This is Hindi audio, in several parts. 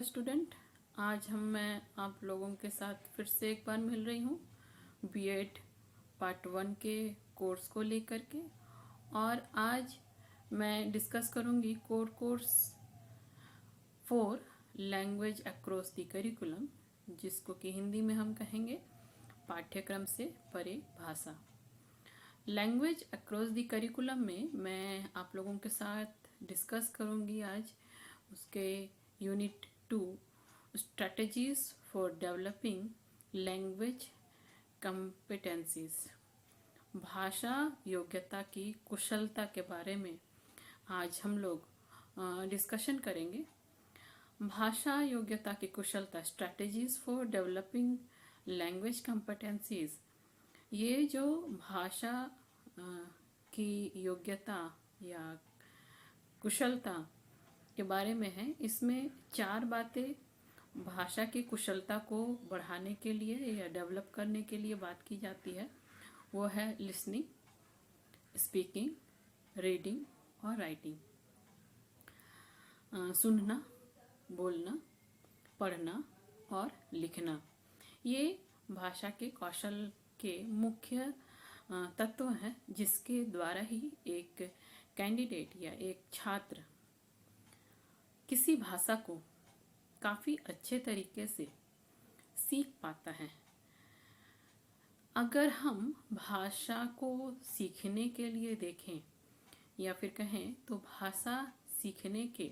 स्टूडेंट, आज मैं आप लोगों के साथ फिर से एक बार मिल रही हूँ बीएड पार्ट 1 के कोर्स को लेकर के। और आज मैं डिस्कस करूँगी course 4 language across the curriculum, जिसको कि हिंदी में हम कहेंगे पाठ्यक्रम से परे भाषा। लैंग्वेज अक्रॉस द करिकुलम में मैं आप लोगों के साथ डिस्कस करूँगी आज उसके unit 2 strategies for developing language competencies, भाषा योग्यता की कुशलता के बारे में आज हम लोग डिस्कशन करेंगे। भाषा योग्यता की कुशलता, strategies for developing language competencies, ये जो भाषा की योग्यता या कुशलता के बारे में है, इसमें 4 बातें भाषा की कुशलता को बढ़ाने के लिए या डेवलप करने के लिए बात की जाती है। वो है लिसनिंग, स्पीकिंग, रीडिंग और राइटिंग। सुनना, बोलना, पढ़ना और लिखना, ये भाषा के कौशल के मुख्य तत्व हैं, जिसके द्वारा ही एक कैंडिडेट या एक छात्र किसी भाषा को काफ़ी अच्छे तरीके से सीख पाता है। अगर हम भाषा को सीखने के लिए देखें या फिर कहें तो भाषा सीखने के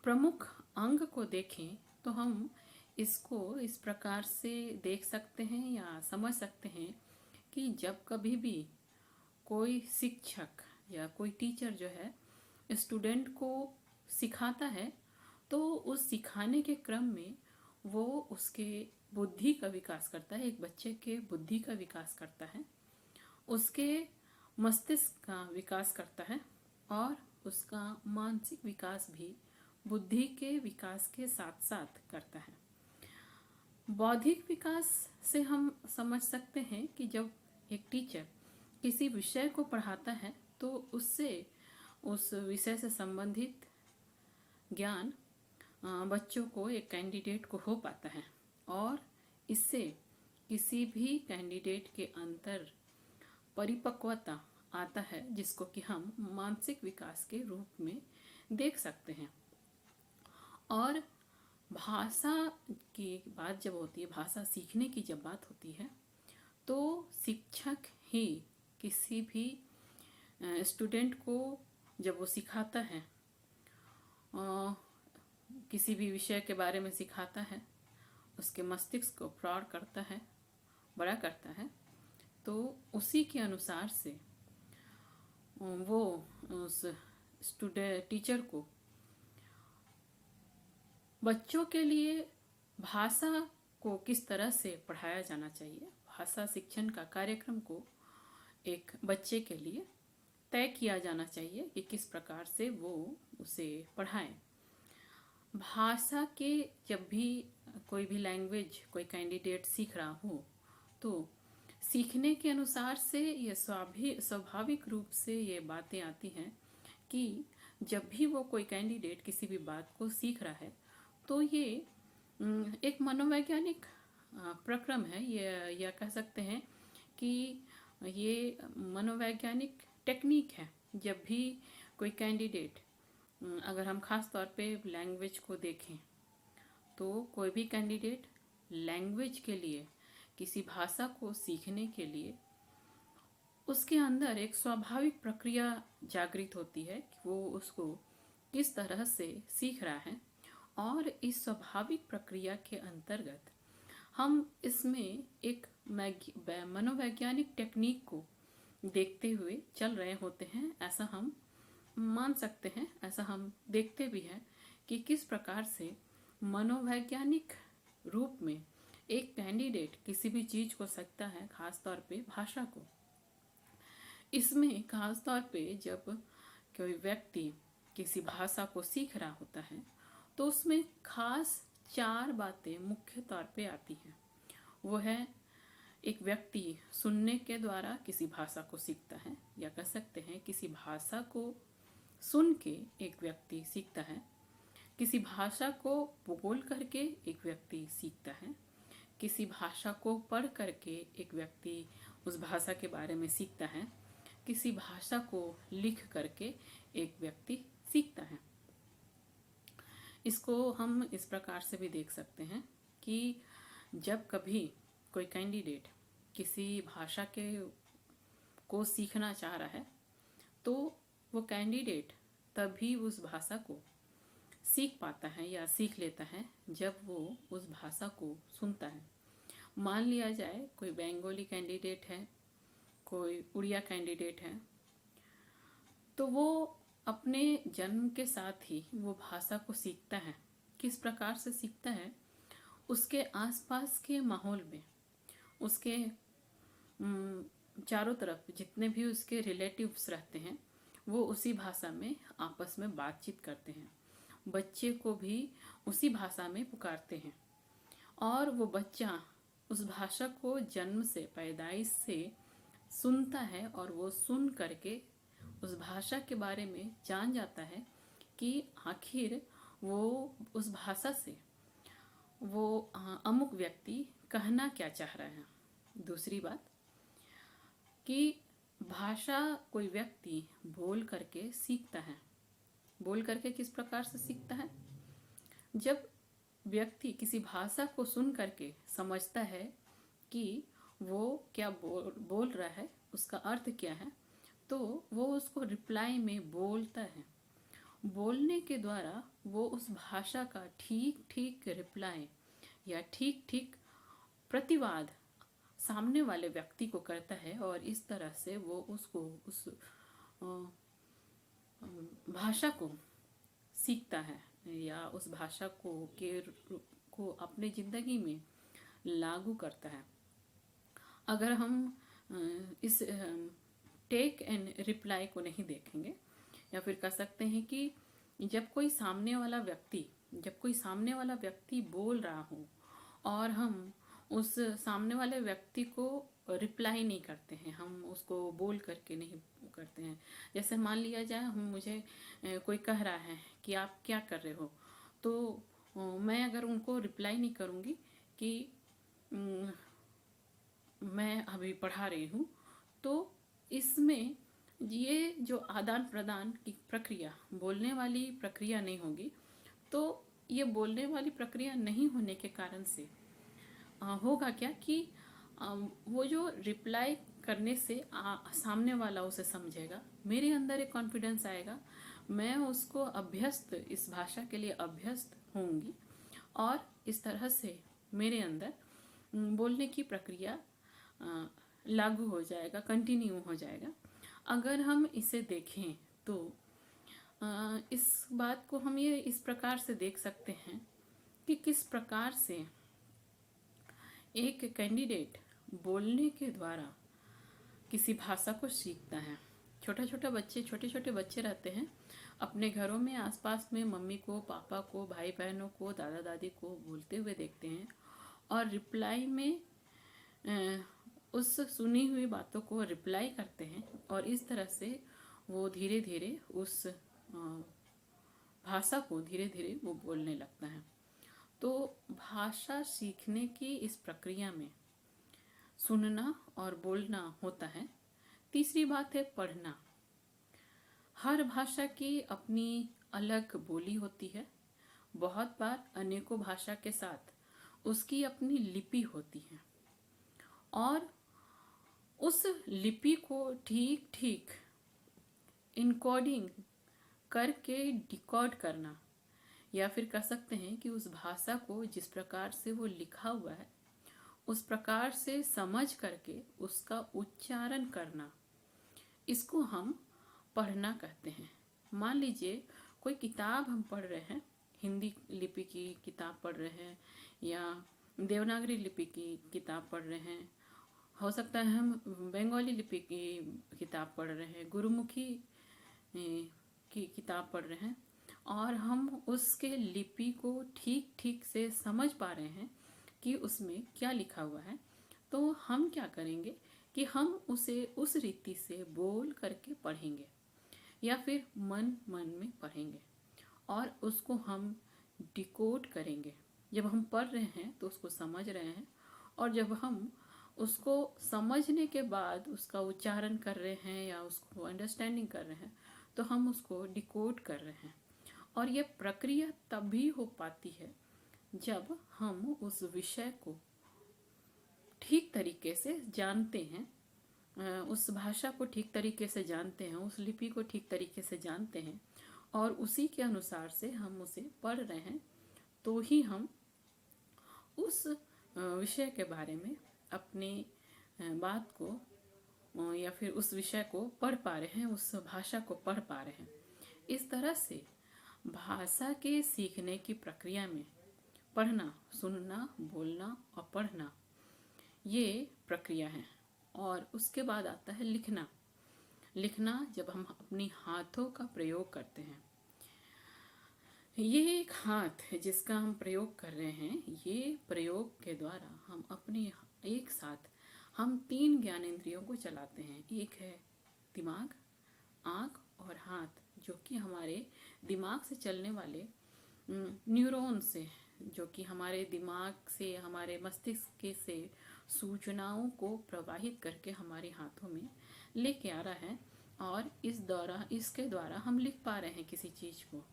प्रमुख अंग को देखें, तो हम इसको इस प्रकार से देख सकते हैं या समझ सकते हैं कि जब कभी भी कोई शिक्षक या कोई टीचर जो है स्टूडेंट को सिखाता है, तो उस सिखाने के क्रम में वो उसके बुद्धि का विकास करता है, एक बच्चे के बुद्धि का विकास करता है, उसके मस्तिष्क का विकास करता है और उसका मानसिक विकास भी बुद्धि के विकास के साथ साथ करता है। बौद्धिक विकास से हम समझ सकते हैं कि जब एक टीचर किसी विषय को पढ़ाता है तो उससे उस विषय से संबंधित ज्ञान बच्चों को, एक कैंडिडेट को हो पाता है और इससे किसी भी कैंडिडेट के अंदर परिपक्वता आता है, जिसको कि हम मानसिक विकास के रूप में देख सकते हैं। और भाषा की बात जब होती है, भाषा सीखने की जब बात होती है, तो शिक्षक ही किसी भी स्टूडेंट को जब वो सिखाता है, किसी भी विषय के बारे में सिखाता है, उसके मस्तिष्क को प्रौढ़ करता है, बड़ा करता है, तो उसी के अनुसार से वो उस टीचर को बच्चों के लिए भाषा को किस तरह से पढ़ाया जाना चाहिए, भाषा शिक्षण का कार्यक्रम को एक बच्चे के लिए तय किया जाना चाहिए कि किस प्रकार से वो उसे पढ़ाएं। भाषा के जब भी कोई भी लैंग्वेज कोई कैंडिडेट सीख रहा हो, तो सीखने के अनुसार से ये स्वाभाविक रूप से ये बातें आती हैं कि जब भी वो कोई कैंडिडेट किसी भी बात को सीख रहा है, तो ये एक मनोवैज्ञानिक प्रक्रम है, ये या कह सकते हैं कि ये मनोवैज्ञानिक टेक्निक है। जब भी कोई कैंडिडेट, अगर हम खास तौर पे लैंग्वेज को देखें, तो कोई भी कैंडिडेट लैंग्वेज के लिए, किसी भाषा को सीखने के लिए, उसके अंदर एक स्वाभाविक प्रक्रिया जागृत होती है कि वो उसको किस तरह से सीख रहा है। और इस स्वाभाविक प्रक्रिया के अंतर्गत हम इसमें एक मनोवैज्ञानिक टेक्निक को देखते हुए चल रहे होते हैं, ऐसा हम मान सकते हैं, ऐसा हम देखते भी हैं कि किस प्रकार से मनोवैज्ञानिक रूप में एक कैंडिडेट किसी भी चीज़ को सीखता है, खास तौर पे भाषा को। इसमें खास तौर पे जब कोई व्यक्ति किसी भाषा को सीख रहा होता है, तो उसमें खास 4 बातें मुख्य तौर पे आती हैं। वो है, एक व्यक्ति सुनने के द्वारा किसी भाषा को सीखता है, या कह सकते हैं किसी भाषा को सुन के एक व्यक्ति सीखता है। किसी भाषा को बोल करके एक व्यक्ति सीखता है, किसी भाषा को पढ़ करके एक व्यक्ति उस भाषा के बारे में सीखता है, किसी भाषा को लिख करके एक व्यक्ति सीखता है। इसको हम इस प्रकार से भी देख सकते हैं कि जब कभी कोई कैंडिडेट किसी भाषा के को सीखना चाह रहा है तो वो कैंडिडेट तभी उस भाषा को सीख पाता है या सीख लेता है जब वो उस भाषा को सुनता है। मान लिया जाए कोई बंगाली कैंडिडेट है, कोई उड़िया कैंडिडेट है, तो वो अपने जन्म के साथ ही वो भाषा को सीखता है। किस प्रकार से सीखता है? उसके आसपास के माहौल में, उसके चारों तरफ जितने भी उसके रिलेटिव्स रहते हैं वो उसी भाषा में आपस में बातचीत करते हैं। बच्चे को भी उसी भाषा में पुकारते हैं और वो बच्चा उस भाषा को जन्म से, पैदाइश से सुनता है और वो सुन करके उस भाषा के बारे में जान जाता है कि आखिर वो उस भाषा से वो अमुक व्यक्ति कहना क्या चाह रहा है। दूसरी बात कि भाषा कोई व्यक्ति बोल करके सीखता है। बोल करके किस प्रकार से सीखता है? जब व्यक्ति किसी भाषा को सुन करके समझता है कि वो क्या बोल रहा है, उसका अर्थ क्या है, तो वो उसको रिप्लाई में बोलता है। बोलने के द्वारा वो उस भाषा का ठीक ठीक रिप्लाई या ठीक ठीक प्रतिवाद सामने वाले व्यक्ति को करता है और इस तरह से वो उसको उस भाषा को सीखता है या उस भाषा को अपने ज़िंदगी में लागू करता है। अगर हम इस टेक एंड रिप्लाई को नहीं देखेंगे या फिर कह सकते हैं कि जब कोई सामने वाला व्यक्ति बोल रहा हो और हम उस सामने वाले व्यक्ति को रिप्लाई नहीं करते हैं, हम उसको बोल करके नहीं करते हैं। जैसे मान लिया जाए मुझे कोई कह रहा है कि आप क्या कर रहे हो, तो मैं अगर उनको रिप्लाई नहीं करूँगी कि मैं अभी पढ़ा रही हूँ, तो इसमें ये जो आदान प्रदान की प्रक्रिया, बोलने वाली प्रक्रिया नहीं होगी। तो ये बोलने वाली प्रक्रिया नहीं होने के कारण से होगा क्या कि वो जो रिप्लाई करने से सामने वाला उसे समझेगा, मेरे अंदर एक कॉन्फिडेंस आएगा, मैं उसको इस भाषा के लिए अभ्यस्त होंगी और इस तरह से मेरे अंदर बोलने की प्रक्रिया लागू हो जाएगा, कंटिन्यू हो जाएगा। अगर हम इसे देखें तो इस बात को हम ये इस प्रकार से देख सकते हैं कि किस प्रकार से एक कैंडिडेट बोलने के द्वारा किसी भाषा को सीखता है। छोटे छोटे बच्चे रहते हैं, अपने घरों में आसपास में मम्मी को, पापा को, भाई बहनों को, दादा दादी को बोलते हुए देखते हैं और रिप्लाई में उस सुनी हुई बातों को रिप्लाई करते हैं और इस तरह से वो धीरे धीरे उस भाषा को वो बोलने लगता है। तो भाषा सीखने की इस प्रक्रिया में सुनना और बोलना होता है। तीसरी बात है पढ़ना। हर भाषा की अपनी अलग बोली होती है। बहुत बार अनेकों भाषा के साथ उसकी अपनी लिपि होती है और उस लिपि को ठीक ठीक इनकोडिंग करके डिकोड करना, या फिर कह सकते हैं कि उस भाषा को जिस प्रकार से वो लिखा हुआ है उस प्रकार से समझ करके उसका उच्चारण करना, इसको हम पढ़ना कहते हैं। मान लीजिए कोई किताब हम पढ़ रहे हैं, हिंदी लिपि की किताब पढ़ रहे हैं या देवनागरी लिपि की किताब पढ़ रहे हैं, हो सकता है हम बंगाली लिपि की किताब पढ़ रहे हैं, गुरुमुखी की किताब पढ़ रहे हैं और हम उसके लिपि को ठीक ठीक से समझ पा रहे हैं कि उसमें क्या लिखा हुआ है। तो हम क्या करेंगे कि हम उसे उस रीति से बोल करके पढ़ेंगे या फिर मन मन में पढ़ेंगे और उसको हम डिकोड करेंगे। जब हम पढ़ रहे हैं तो उसको समझ रहे हैं, और जब हम उसको समझने के बाद उसका उच्चारण कर रहे हैं या उसको अंडरस्टैंडिंग कर रहे हैं तो हम उसको डिकोड कर रहे हैं। और ये प्रक्रिया तभी हो पाती है जब हम उस विषय को ठीक तरीके से जानते हैं, उस भाषा को ठीक तरीके से जानते हैं, उस लिपि को ठीक तरीके से जानते हैं और उसी के अनुसार से हम उसे पढ़ रहे हैं, तो ही हम उस विषय के बारे में अपनी बात को या फिर उस विषय को पढ़ पा रहे हैं, उस भाषा को पढ़ पा रहे हैं। इस तरह से भाषा के सीखने की प्रक्रिया में पढ़ना, सुनना, बोलना और पढ़ना ये प्रक्रिया है। और उसके बाद आता है लिखना। लिखना जब हम अपनी हाथों का प्रयोग करते हैं, ये एक हाथ है जिसका हम प्रयोग कर रहे हैं। ये प्रयोग के द्वारा हम अपने एक साथ हम 3 ज्ञानेंद्रियों को चलाते हैं। एक है दिमाग, आँख और हाथ, जो कि हमारे दिमाग से चलने वाले न्यूरॉन से, जो कि हमारे दिमाग से, हमारे मस्तिष्क से सूचनाओं को प्रवाहित करके हमारे हाथों में लेके आ रहा है। और इसके द्वारा हम लिख पा रहे हैं किसी चीज़ को,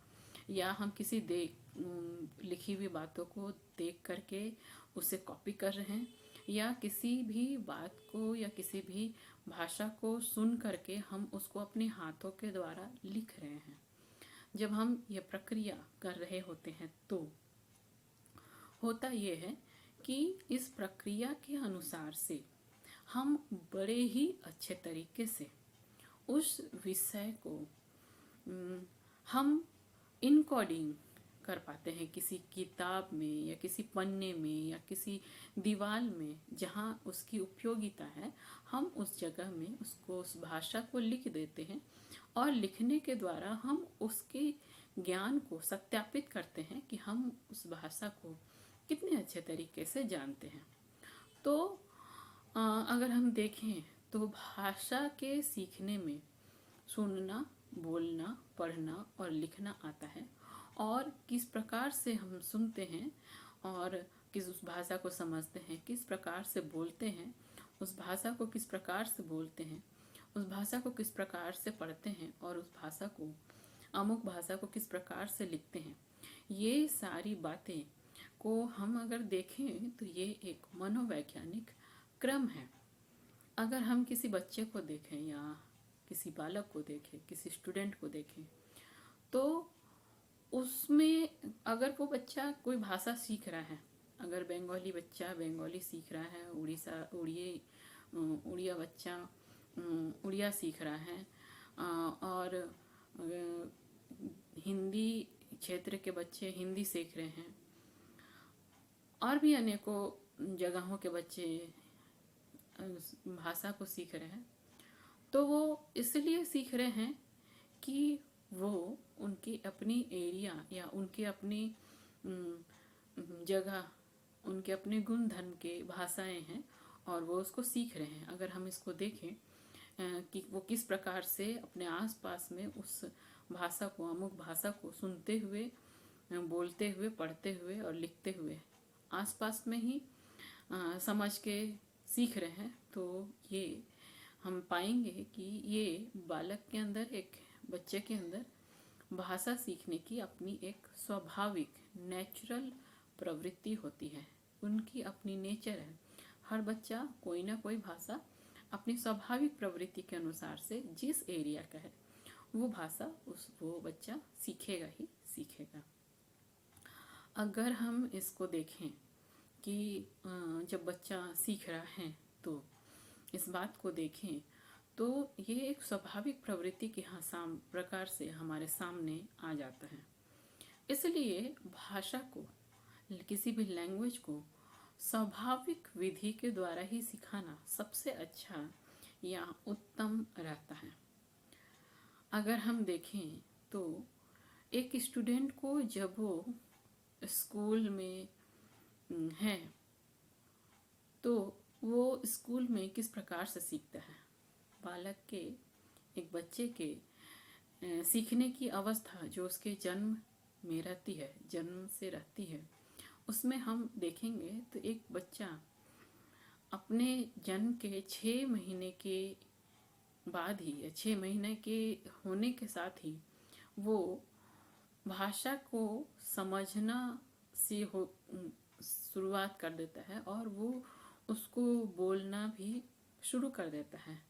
या हम किसी लिखी हुई बातों को देख करके उसे कॉपी कर रहे हैं, या किसी भी बात को या किसी भी भाषा को सुन करके हम उसको अपने हाथों के द्वारा लिख रहे हैं। जब हम ये प्रक्रिया कर रहे होते हैं तो होता ये है कि इस प्रक्रिया के अनुसार से हम बड़े ही अच्छे तरीके से उस विषय को हम इनकोडिंग कर पाते हैं किसी किताब में या किसी पन्ने में या किसी दीवार में। जहाँ उसकी उपयोगिता है हम उस जगह में उसको, उस भाषा को लिख देते हैं, और लिखने के द्वारा हम उसके ज्ञान को सत्यापित करते हैं कि हम उस भाषा को कितने अच्छे तरीके से जानते हैं। तो अगर हम देखें तो भाषा के सीखने में सुनना, बोलना, पढ़ना और लिखना आता है। और किस प्रकार से हम सुनते हैं और किस उस भाषा को समझते हैं, किस प्रकार से बोलते हैं, उस भाषा को किस प्रकार से बोलते हैं, उस भाषा को किस प्रकार से पढ़ते हैं, और उस भाषा को, अमुक भाषा को किस प्रकार से लिखते हैं, ये सारी बातें को हम अगर देखें तो ये एक मनोवैज्ञानिक क्रम है। अगर हम किसी बच्चे को देखें या किसी बालक को देखें, किसी स्टूडेंट को देखें, तो उसमें अगर वो बच्चा कोई भाषा सीख रहा है, अगर बंगाली बच्चा बंगाली सीख रहा है, उड़िया बच्चा उड़िया सीख रहा है, और हिंदी क्षेत्र के बच्चे हिंदी सीख रहे हैं, और भी अनेकों जगहों के बच्चे भाषा को सीख रहे हैं, तो वो इसलिए सीख रहे हैं कि वो उनकी अपनी एरिया या उनके अपनी जगह, उनके अपने गुण धर्म के भाषाएं हैं और वो उसको सीख रहे हैं। अगर हम इसको देखें कि वो किस प्रकार से अपने आसपास में उस भाषा को, अमुक भाषा को सुनते हुए, बोलते हुए, पढ़ते हुए और लिखते हुए आसपास में ही समझ के सीख रहे हैं, तो ये हम पाएंगे कि ये बालक के अंदर, एक बच्चे के अंदर भाषा सीखने की अपनी एक स्वाभाविक नेचुरल प्रवृत्ति होती है, उनकी अपनी नेचर है। हर बच्चा कोई ना कोई भाषा अपनी स्वाभाविक प्रवृत्ति के अनुसार से जिस एरिया का है वो भाषा वो बच्चा सीखेगा ही सीखेगा। अगर हम इसको देखें कि जब बच्चा सीख रहा है तो इस बात को देखें तो ये एक स्वाभाविक प्रवृत्ति के प्रकार से हमारे सामने आ जाता है। इसलिए भाषा को, किसी भी लैंग्वेज को स्वाभाविक विधि के द्वारा ही सिखाना सबसे अच्छा या उत्तम रहता है। अगर हम देखें तो एक स्टूडेंट को जब वो स्कूल में है तो वो स्कूल में किस प्रकार से सीखता है, बालक के, एक बच्चे के सीखने की अवस्था जो उसके जन्म में रहती है, जन्म से रहती है, उसमें हम देखेंगे तो एक बच्चा अपने जन्म के 6 महीने के बाद ही या 6 महीने के होने के साथ ही वो भाषा को समझना से हो शुरुआत कर देता है और वो उसको बोलना भी शुरू कर देता है।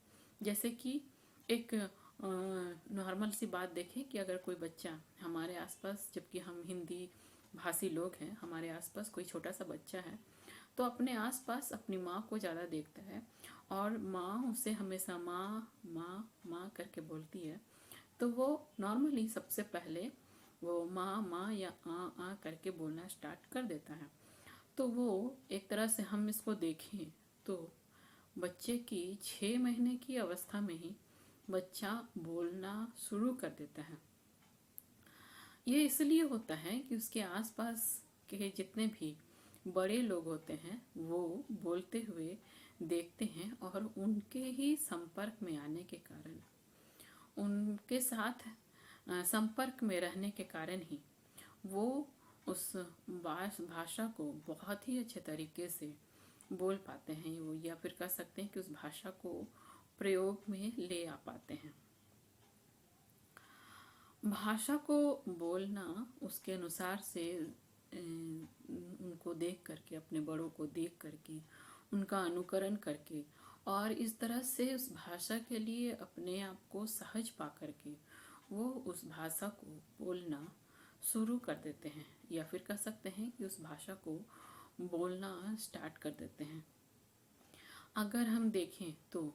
जैसे कि एक नॉर्मल सी बात देखें कि अगर कोई बच्चा हमारे आसपास, जबकि हम हिंदी भाषी लोग हैं, हमारे आसपास कोई छोटा सा बच्चा है तो अपने आसपास अपनी माँ को ज़्यादा देखता है और माँ उसे हमेशा माँ माँ माँ करके बोलती है, तो वो नॉर्मली सबसे पहले वो माँ माँ या आ करके बोलना स्टार्ट कर देता है। तो वो एक तरह से हम इसको देखें तो बच्चे की 6 महीने की अवस्था में ही बच्चा बोलना शुरू कर देता है। ये इसलिए होता है कि उसके आसपास के जितने भी बड़े लोग होते हैं वो बोलते हुए देखते हैं और उनके ही संपर्क में आने के कारण, उनके साथ संपर्क में रहने के कारण ही वो उस भाषा को बहुत ही अच्छे तरीके से बोल पाते हैं, वो या फिर कह सकते हैं कि उस भाषा को प्रयोग में ले आ पाते हैं। भाषा को बोलना उसके अनुसार से उनको देख करके, अपने बड़ों को देख करके, उनका अनुकरण करके और इस तरह से उस भाषा के लिए अपने आप को सहज पा करके वो उस भाषा को बोलना शुरू कर देते हैं या फिर कह सकते हैं कि उस भाषा को बोलना स्टार्ट कर देते हैं। अगर हम देखें तो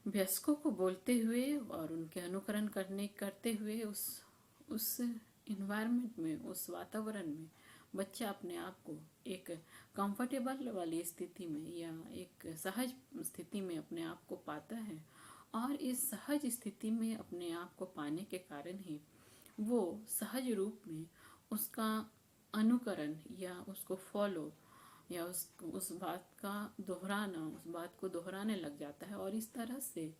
वयस्कों को बोलते हुए और उनके अनुकरण करते हुए उस इन्वायरमेंट में, उस वातावरण में बच्चा अपने आप को एक कंफर्टेबल वाली स्थिति में या एक सहज स्थिति में अपने आप को पाता है और इस सहज स्थिति में अपने आप को पाने के कारण ही वो सहज रूप में उसका अनुकरण या उसको फॉलो या उस बात का दोहराना, उस बात को दोहराने लग जाता है और इस तरह से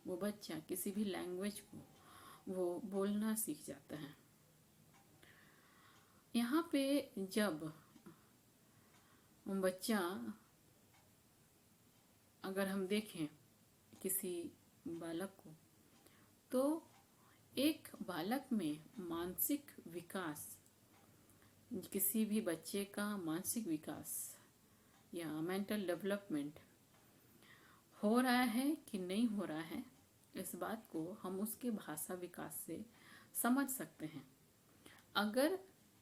वो बच्चा किसी भी लैंग्वेज को वो बोलना सीख जाता है। यहाँ पे जब बच्चा, अगर हम देखें किसी बालक को, तो एक बालक में मानसिक विकास, किसी भी बच्चे का मानसिक विकास या मेंटल डेवलपमेंट हो रहा है कि नहीं हो रहा है, इस बात को हम उसके भाषा विकास से समझ सकते हैं। अगर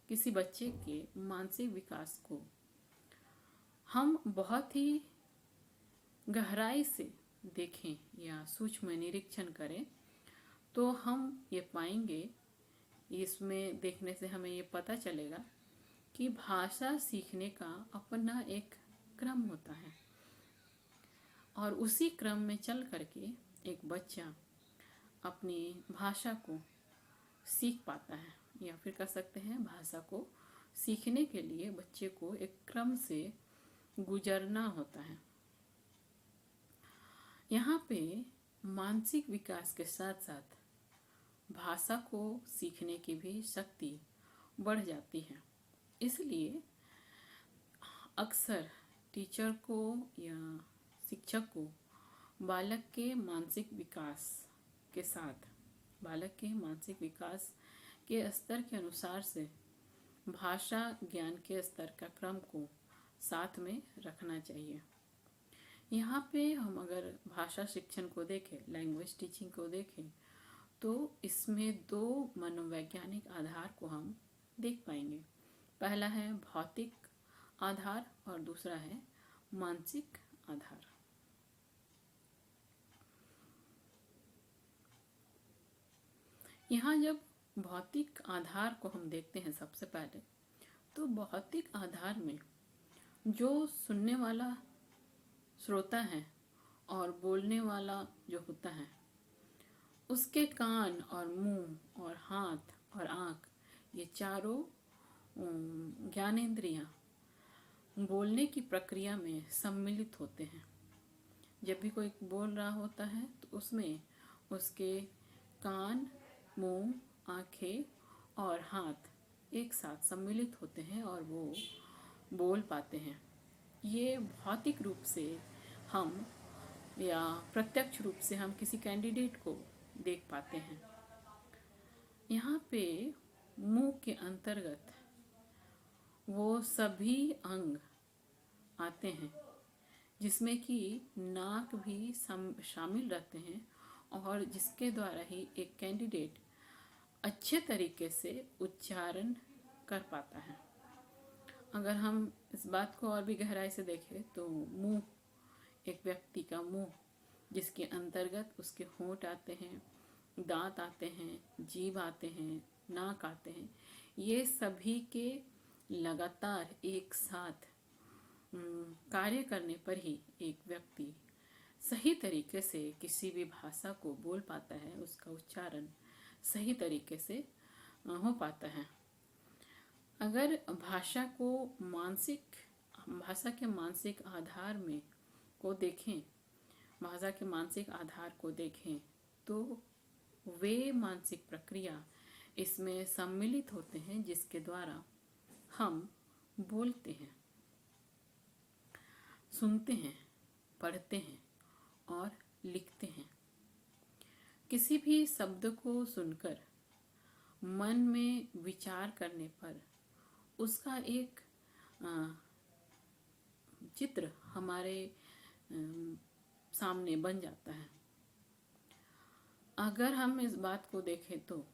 किसी बच्चे के मानसिक विकास को हम बहुत ही गहराई से देखें या सूक्ष्म निरीक्षण करें तो हम ये पाएंगे, इसमें देखने से हमें ये पता चलेगा कि भाषा सीखने का अपना एक क्रम होता है और उसी क्रम में चल करके एक बच्चा अपनी भाषा को सीख पाता है या फिर कह सकते हैं भाषा को सीखने के लिए बच्चे को एक क्रम से गुजरना होता है। यहाँ पे मानसिक विकास के साथ साथ भाषा को सीखने की भी शक्ति बढ़ जाती है। इसलिए अक्सर टीचर को या शिक्षक को बालक के मानसिक विकास के साथ, बालक के मानसिक विकास के स्तर के अनुसार से भाषा ज्ञान के स्तर का क्रम को साथ में रखना चाहिए। यहाँ पे हम अगर भाषा शिक्षण को देखें, लैंग्वेज टीचिंग को देखें, तो इसमें 2 मनोवैज्ञानिक आधार को हम देख पाएंगे। पहला है भौतिक आधार और दूसरा है मानसिक आधार। यहाँ जब भौतिक आधार को हम देखते हैं सबसे पहले, तो भौतिक आधार में जो सुनने वाला श्रोता है और बोलने वाला जो होता है, उसके कान और मुंह और हाथ और आँख, ये चारों ज्ञानेंद्रियाँ बोलने की प्रक्रिया में सम्मिलित होते हैं। जब भी कोई बोल रहा होता है तो उसमें उसके कान, मुंह, आँखें और हाथ एक साथ सम्मिलित होते हैं और वो बोल पाते हैं। ये भौतिक रूप से हम या प्रत्यक्ष रूप से हम किसी कैंडिडेट को देख पाते हैं। यहाँ पे मुंह के अंतर्गत वो सभी अंग आते हैं जिसमें कि नाक भी शामिल रहते हैं और जिसके द्वारा ही एक कैंडिडेट अच्छे तरीके से उच्चारण कर पाता है। अगर हम इस बात को और भी गहराई से देखें तो मुंह, एक व्यक्ति का मुंह जिसके अंतर्गत उसके होंठ आते हैं, दांत आते हैं, जीभ आते हैं, नाक आते हैं, ये सभी के लगातार एक साथ कार्य करने पर ही एक व्यक्ति सही तरीके से किसी भी भाषा को बोल पाता है, उसका उच्चारण सही तरीके से हो पाता है। अगर भाषा के मानसिक आधार में को देखें, भाषा के मानसिक आधार को देखें तो वे मानसिक प्रक्रिया इसमें सम्मिलित होते हैं जिसके द्वारा हम बोलते हैं, सुनते हैं, पढ़ते हैं और लिखते हैं। किसी भी शब्द को सुनकर मन में विचार करने पर उसका एक चित्र हमारे सामने बन जाता है। अगर हम इस बात को देखें तो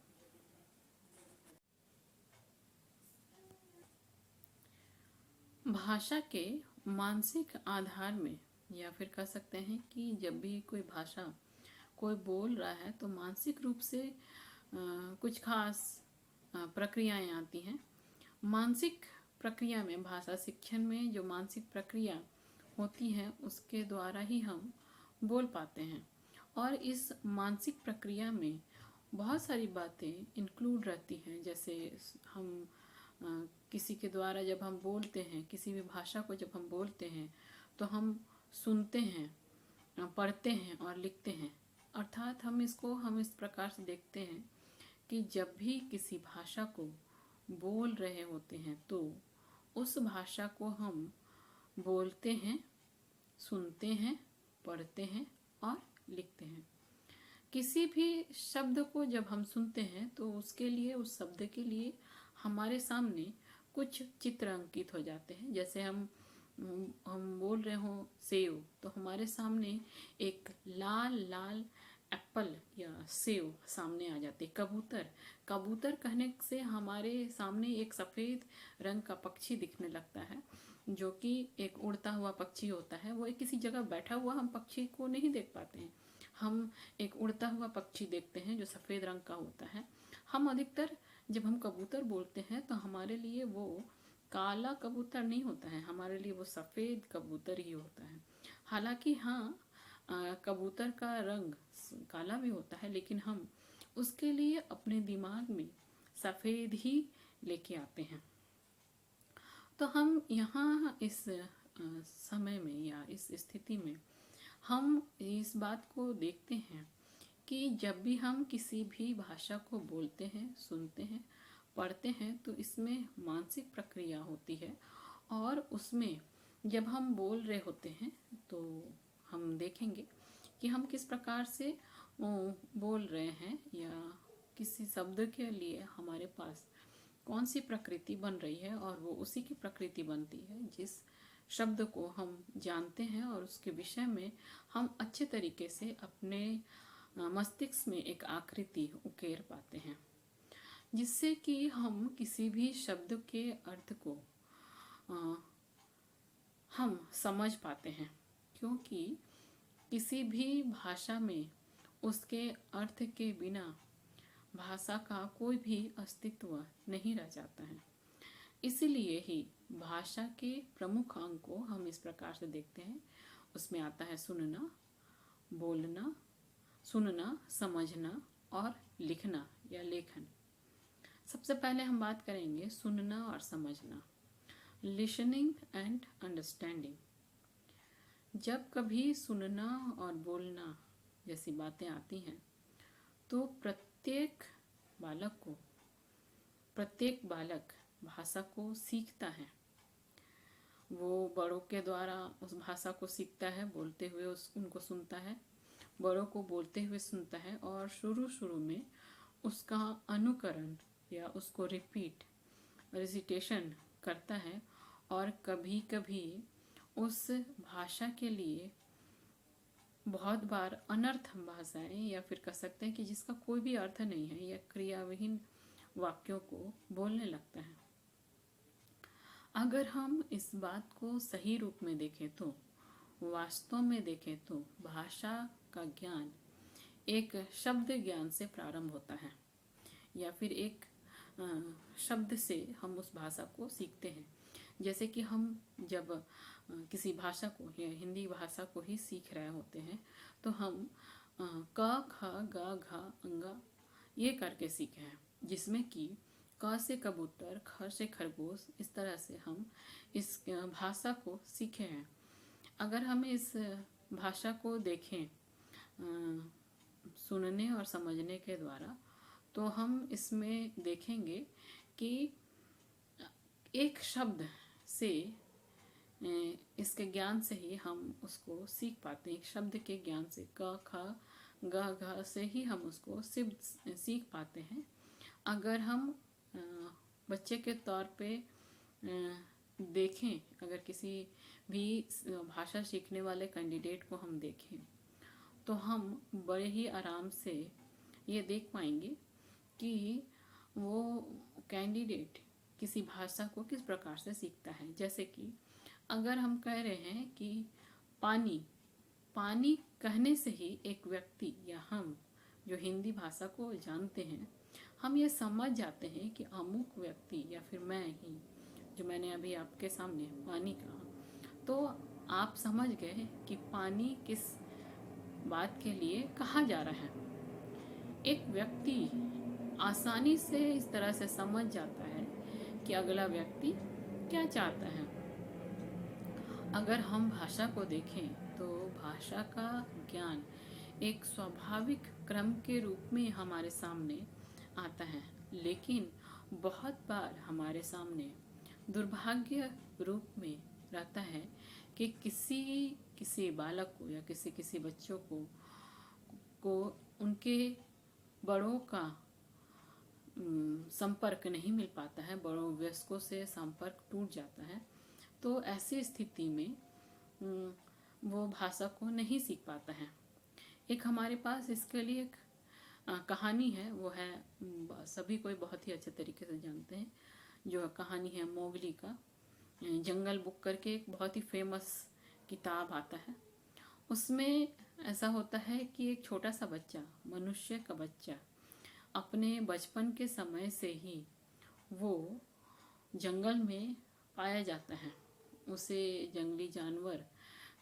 भाषा के मानसिक आधार में, या फिर कह सकते हैं कि जब भी कोई भाषा कोई बोल रहा है तो मानसिक रूप से कुछ खास प्रक्रियाएं आती हैं। मानसिक प्रक्रिया में, भाषा शिक्षण में जो मानसिक प्रक्रिया होती है उसके द्वारा ही हम बोल पाते हैं। और इस मानसिक प्रक्रिया में बहुत सारी बातें इंक्लूड रहती हैं। जैसे हम किसी के द्वारा जब हम बोलते हैं, किसी भी भाषा को जब हम बोलते हैं तो हम सुनते हैं, पढ़ते हैं और लिखते हैं। अर्थात हम इस प्रकार से देखते हैं कि जब भी किसी भाषा को बोल रहे होते हैं तो उस भाषा को हम बोलते हैं, सुनते हैं, पढ़ते हैं और लिखते हैं। किसी भी शब्द को जब हम सुनते हैं तो उसके लिए, उस शब्द के लिए हमारे सामने कुछ चित्र अंकित हो जाते हैं। जैसे हम बोल रहे हो सेव, तो हमारे सामने एक लाल लाल एप्पल या सेव सामने आ जाते। कबूतर कहने से हमारे सामने एक सफ़ेद रंग का पक्षी दिखने लगता है, जो कि एक उड़ता हुआ पक्षी होता है। वो एक किसी जगह बैठा हुआ हम पक्षी को नहीं देख पाते हैं, हम एक उड़ता हुआ पक्षी देखते हैं जो सफ़ेद रंग का होता है। हम अधिकतर जब हम कबूतर बोलते हैं तो हमारे लिए वो काला कबूतर नहीं होता है, हमारे लिए वो सफ़ेद कबूतर ही होता है। हालांकि हाँ, कबूतर का रंग काला भी होता है, लेकिन हम उसके लिए अपने दिमाग में सफ़ेद ही लेके आते हैं। तो हम यहाँ इस समय में या इस स्थिति में हम इस बात को देखते हैं कि जब भी हम किसी भी भाषा को बोलते हैं, सुनते हैं, पढ़ते हैं तो इसमें मानसिक प्रक्रिया होती है। और उसमें जब हम बोल रहे होते हैं तो हम देखेंगे कि हम किस प्रकार से बोल रहे हैं, या किसी शब्द के लिए हमारे पास कौन सी प्रकृति बन रही है, और वो उसी की प्रकृति बनती है जिस शब्द को हम जानते हैं और उसके विषय में हम अच्छे तरीके से अपने मस्तिष्क में एक आकृति उकेर पाते हैं, जिससे कि हम किसी भी शब्द के अर्थ को हम समझ पाते हैं। क्योंकि किसी भी भाषा में उसके अर्थ के बिना भाषा का कोई भी अस्तित्व नहीं रह जाता है। इसलिए ही भाषा के प्रमुख अंग को हम इस प्रकार से देखते हैं। उसमें आता है सुनना, बोलना, सुनना, समझना और लिखना या लेखन। सबसे पहले हम बात करेंगे सुनना और समझना, लिसनिंग एंड अंडरस्टैंडिंग। जब कभी सुनना और बोलना जैसी बातें आती हैं तो प्रत्येक बालक को प्रत्येक बालक भाषा को सीखता है। वो बड़ों के द्वारा उस भाषा को सीखता है, बोलते हुए उनको सुनता है, बड़ों को बोलते हुए सुनता है और शुरू शुरू में उसका अनुकरण या उसको रिसिटेशन करता है। और कभी कभी उस भाषा के लिए बहुत बार अनर्थ भाषाएं, या फिर कह सकते हैं कि जिसका कोई भी अर्थ नहीं है, या क्रियाविहीन वाक्यों को बोलने लगता है। अगर हम इस बात को सही रूप में देखें तो, वास्तव में देखें तो, भाषा का ज्ञान एक शब्द ज्ञान से प्रारंभ होता है, या फिर एक शब्द से हम उस भाषा को सीखते हैं। जैसे कि हम जब किसी भाषा को या हिंदी भाषा को ही सीख रहे होते हैं तो हम क ख ग घ अंगा ये करके सीखे हैं, जिसमें कि क से कबूतर, ख से खरगोश, इस तरह से हम इस भाषा को सीखे हैं। अगर हम इस भाषा को देखें सुनने और समझने के द्वारा, तो हम इसमें देखेंगे कि एक शब्द से, इसके ज्ञान से ही हम उसको सीख पाते हैं। एक शब्द के ज्ञान से, क ख ग घ से ही हम उसको सीख पाते हैं। अगर हम बच्चे के तौर पे देखें, अगर किसी भी भाषा सीखने वाले कैंडिडेट को हम देखें, तो हम बड़े ही आराम से ये देख पाएंगे कि वो कैंडिडेट किसी भाषा को किस प्रकार से सीखता है। जैसे कि अगर हम कह रहे हैं कि पानी, पानी कहने से ही एक व्यक्ति या हम जो हिंदी भाषा को जानते हैं, हम ये समझ जाते हैं कि अमुक व्यक्ति या फिर मैं ही, जो मैंने अभी आपके सामने पानी कहा, तो आप समझ गए कि पानी किस बात के लिए कहा जा रहा है। एक व्यक्ति आसानी से इस तरह से समझ जाता है कि अगला व्यक्ति क्या चाहता है। अगर हम भाषा को देखें तो भाषा का ज्ञान एक स्वाभाविक क्रम के रूप में हमारे सामने आता है, लेकिन बहुत बार हमारे सामने दुर्भाग्य रूप में रहता है कि किसी बालक को या किसी बच्चों को उनके बड़ों का संपर्क नहीं मिल पाता है, बड़ों वयस्कों से संपर्क टूट जाता है। तो ऐसी स्थिति में वो भाषा को नहीं सीख पाता है। एक हमारे पास इसके लिए एक कहानी है, वो है, सभी कोई बहुत ही अच्छे तरीके से जानते हैं, जो कहानी है मोगली का। जंगल बुक करके एक बहुत ही फेमस किताब आता है। उसमें ऐसा होता है कि एक छोटा सा बच्चा, मनुष्य का बच्चा, अपने बचपन के समय से ही वो जंगल में पाया जाता है। उसे जंगली जानवर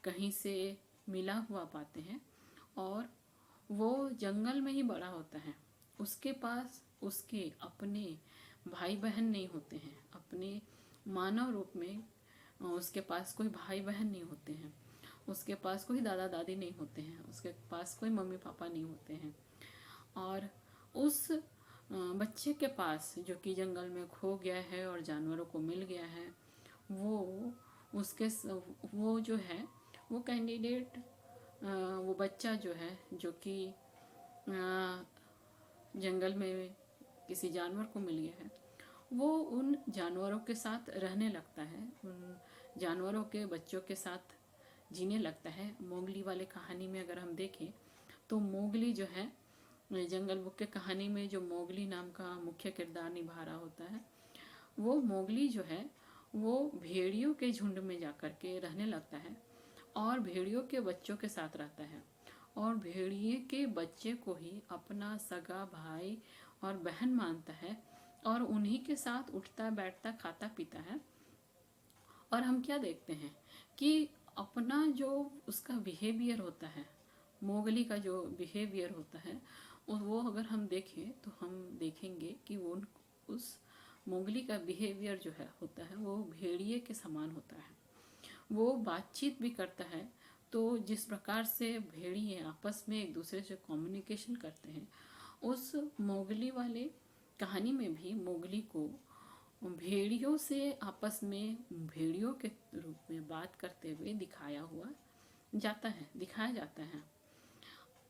कहीं से मिला हुआ पाते हैं और वो जंगल में ही बड़ा होता है। उसके पास उसके अपने भाई बहन नहीं होते हैं, अपने मानव रूप में उसके पास कोई भाई बहन नहीं होते हैं, उसके पास कोई दादा दादी नहीं होते हैं, उसके पास कोई मम्मी पापा नहीं होते हैं। और उस बच्चे के पास, जो कि जंगल में खो गया है और जानवरों को मिल गया है, वो जो है, वो कैंडिडेट, वो बच्चा जो है, जो कि जंगल में किसी जानवर को मिल गया है, वो उन जानवरों के साथ रहने लगता है, उन जानवरों के बच्चों के साथ जीने लगता है। मोगली वाले कहानी में अगर हम देखें तो मोगली जो है, जंगल बुक के कहानी में जो मोगली नाम का मुख्य किरदार निभा रहा होता है, वो मोगली जो है वो भेड़ियों के झुंड में जाकर के रहने लगता है और भेड़ियों के बच्चों के साथ रहता है और भेड़िए के बच्चे को ही अपना सगा भाई और बहन मानता है और उन्हीं के साथ उठता बैठता खाता पीता है। और हम क्या देखते हैं कि अपना जो उसका बिहेवियर होता है, मोगली का जो बिहेवियर होता है, वो अगर हम देखें तो हम देखेंगे कि वो उस मोगली का बिहेवियर जो है होता है वो भेड़िए के समान होता है। वो बातचीत भी करता है, तो जिस प्रकार से भेड़िए आपस में एक दूसरे से कम्युनिकेशन करते हैं, उस मोगली वाले कहानी में भी मोगली को भेड़ियों से आपस में भेड़ियों के रूप में बात करते हुए दिखाया जाता है।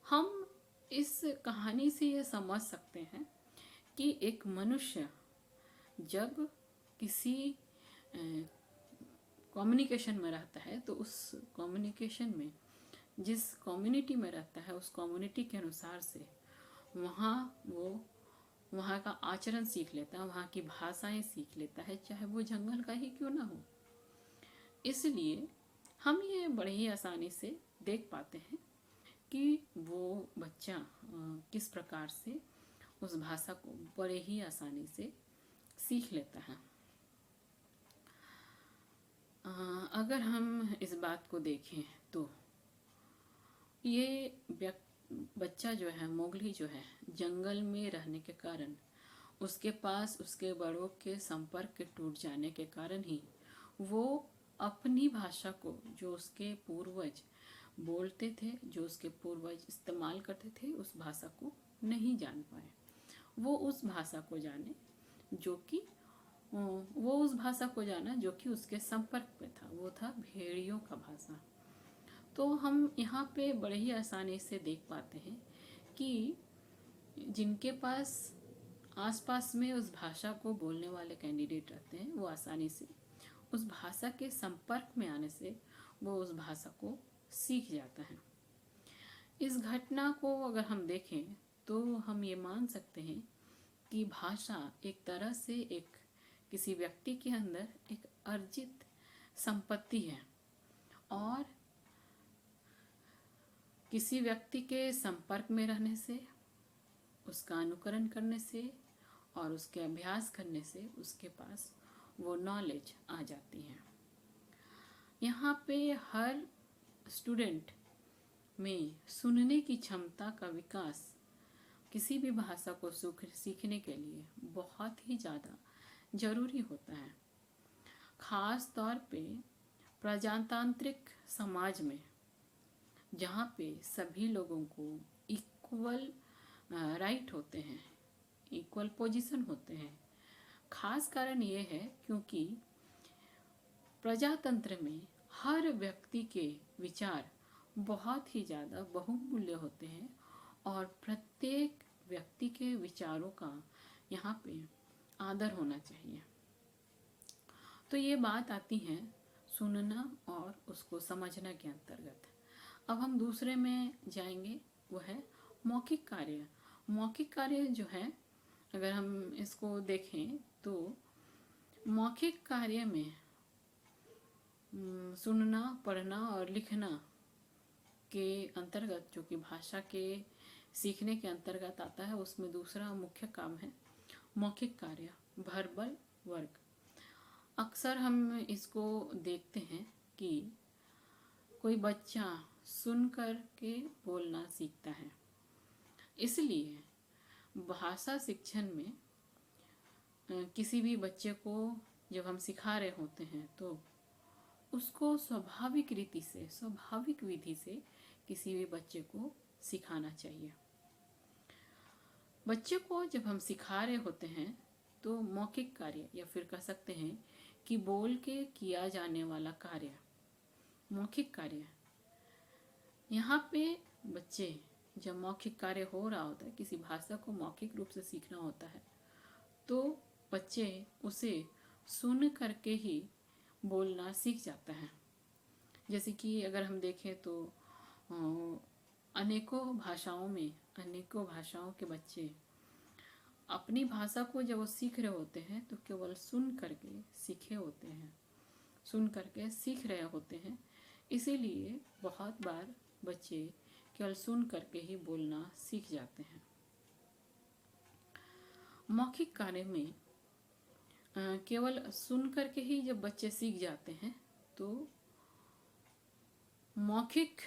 हम इस कहानी से ये समझ सकते हैं कि एक मनुष्य जब किसी कम्युनिकेशन में रहता है तो उस कम्युनिकेशन में जिस कम्युनिटी में रहता है उस कम्युनिटी के अनुसार से वहाँ का आचरण सीख लेता है, वहाँ की भाषाएं सीख लेता है, चाहे वो जंगल का ही क्यों ना हो। इसलिए हम ये बड़े ही आसानी से देख पाते हैं कि वो बच्चा किस प्रकार से उस भाषा को बड़े ही आसानी से सीख लेता है। अगर हम इस बात को देखें तो ये बच्चा जो है, मोगली जो है, जंगल में रहने के कारण उसके पास उसके बड़ों के संपर्क के टूट जाने के कारण ही वो अपनी भाषा को, जो उसके पूर्वज बोलते थे, जो उसके पूर्वज इस्तेमाल करते थे, उस भाषा को नहीं जान पाए। वो उस भाषा को जाने जो कि उसके संपर्क में था, वो था भेड़ियों का भाषा। तो हम यहाँ पे बड़े ही आसानी से देख पाते हैं कि जिनके पास आसपास में उस भाषा को बोलने वाले कैंडिडेट रहते हैं, वो आसानी से उस भाषा के संपर्क में आने से वो उस भाषा को सीख जाता है। इस घटना को अगर हम देखें तो हम ये मान सकते हैं कि भाषा एक तरह से किसी व्यक्ति के अंदर एक अर्जित संपत्ति है, और किसी व्यक्ति के संपर्क में रहने से, उसका अनुकरण करने से और उसके अभ्यास करने से उसके पास वो नॉलेज आ जाती है। यहाँ पे हर स्टूडेंट में सुनने की क्षमता का विकास किसी भी भाषा को सीखने के लिए बहुत ही ज़्यादा जरूरी होता है। खास तौर पे प्रजातांत्रिक समाज में, जहाँ पे सभी लोगों को इक्वल राइट होते हैं, इक्वल पोजीशन होते हैं। खास कारण ये है क्योंकि प्रजातंत्र में हर व्यक्ति के विचार बहुत ही ज़्यादा बहुमूल्य होते हैं और प्रत्येक व्यक्ति के विचारों का यहाँ पे आदर होना चाहिए। तो ये बात आती है सुनना और उसको समझना के अंतर्गत। अब हम दूसरे में जाएंगे, वो है मौखिक कार्य। मौखिक कार्य जो है, अगर हम इसको देखें तो मौखिक कार्य में सुनना, पढ़ना और लिखना के अंतर्गत, जो कि भाषा के सीखने के अंतर्गत आता है, उसमें दूसरा मुख्य काम है मौखिक कार्य, वर्बल वर्क। अक्सर हम इसको देखते हैं कि कोई बच्चा सुनकर के बोलना सीखता है। इसलिए भाषा शिक्षण में किसी भी बच्चे को जब हम सिखा रहे होते हैं तो उसको स्वाभाविक विधि से किसी भी बच्चे को सिखाना चाहिए। बच्चे को जब हम सिखा रहे होते हैं तो मौखिक कार्य, या फिर कह सकते हैं कि बोल के किया जाने वाला कार्य, मौखिक कार्य, यहाँ पे बच्चे जब मौखिक कार्य हो रहा होता है, किसी भाषा को मौखिक रूप से सीखना होता है, तो बच्चे उसे सुन करके ही बोलना सीख जाता है। जैसे कि अगर हम देखें तो अनेकों भाषाओं के बच्चे अपनी भाषा को जब वो सीख रहे होते हैं तो केवल सुन करके सीख रहे होते हैं। इसीलिए बहुत बार बच्चे केवल सुन करके ही बोलना सीख जाते हैं। मौखिक कार्य में केवल सुन करके ही जब बच्चे सीख जाते हैं तो मौखिक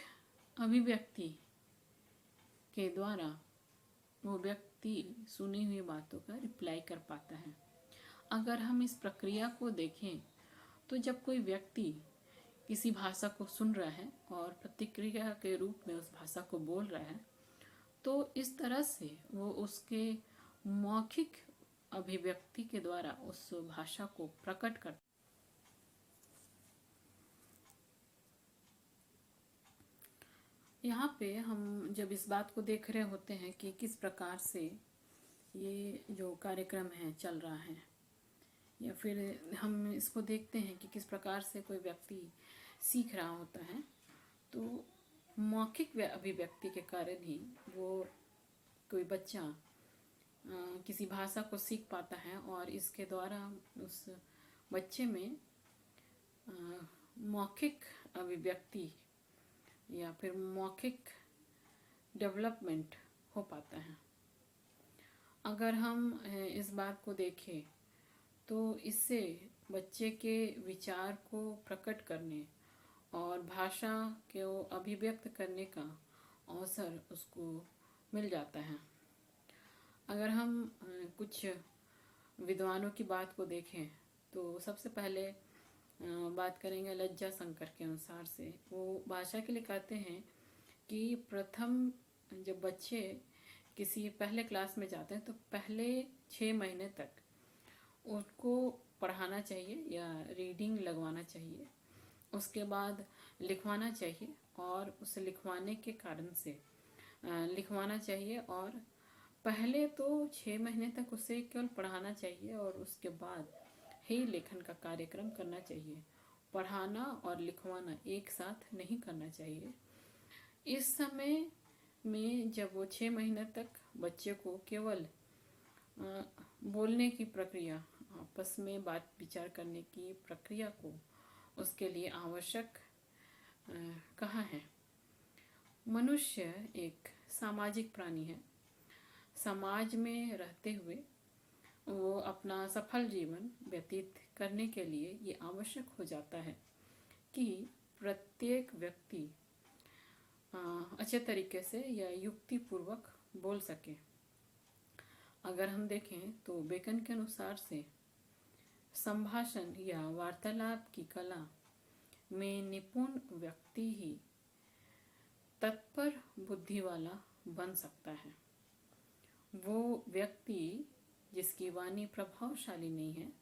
अभिव्यक्ति के द्वारा वो व्यक्ति सुनी हुई बातों का रिप्लाई कर पाता है। अगर हम इस प्रक्रिया को देखें तो जब कोई व्यक्ति किसी भाषा को सुन रहा है और प्रतिक्रिया के रूप में उस भाषा को बोल रहा है, तो इस तरह से वो उसके मौखिक अभिव्यक्ति के द्वारा उस भाषा को प्रकट कर। यहाँ पे हम जब इस बात को देख रहे होते हैं कि किस प्रकार से ये जो कार्यक्रम है चल रहा है, या फिर हम इसको देखते हैं कि किस प्रकार से कोई व्यक्ति सीख रहा होता है, तो मौखिक अभिव्यक्ति के कारण ही वो कोई बच्चा किसी भाषा को सीख पाता है, और इसके द्वारा उस बच्चे में मौखिक अभिव्यक्ति या फिर मौखिक डेवलपमेंट हो पाता है। अगर हम इस बात को देखें तो इससे बच्चे के विचार को प्रकट करने और भाषा को अभिव्यक्त करने का अवसर उसको मिल जाता है। अगर हम कुछ विद्वानों की बात को देखें तो सबसे पहले बात करेंगे लज्जा शंकर के अनुसार से। वो भाषा के लिए कहते हैं कि प्रथम जब बच्चे किसी पहले क्लास में जाते हैं तो पहले 6 महीने तक उसको पढ़ाना चाहिए या रीडिंग लगवाना चाहिए, उसके बाद लिखवाना चाहिए, और उसे लिखवाने के कारण से लिखवाना चाहिए, और पहले तो 6 महीने तक उसे केवल पढ़ाना चाहिए और उसके बाद ही लेखन का कार्यक्रम करना चाहिए। पढ़ाना और लिखवाना एक साथ नहीं करना चाहिए। इस समय में जब वो 6 महीने तक बच्चे को केवल बोलने की प्रक्रिया, आपस में बात विचार करने की प्रक्रिया को उसके लिए आवश्यक कहा है। मनुष्य एक सामाजिक प्राणी है। समाज में रहते हुए वो अपना सफल जीवन व्यतीत करने के लिए ये आवश्यक हो जाता है कि प्रत्येक व्यक्ति अच्छे तरीके से या युक्ति पूर्वक बोल सके। अगर हम देखें तो बेकन के अनुसार से संभाषण या वार्तालाप की कला में निपुण व्यक्ति ही तत्पर बुद्धि वाला बन सकता है। वो व्यक्ति जिसकी वाणी प्रभावशाली नहीं है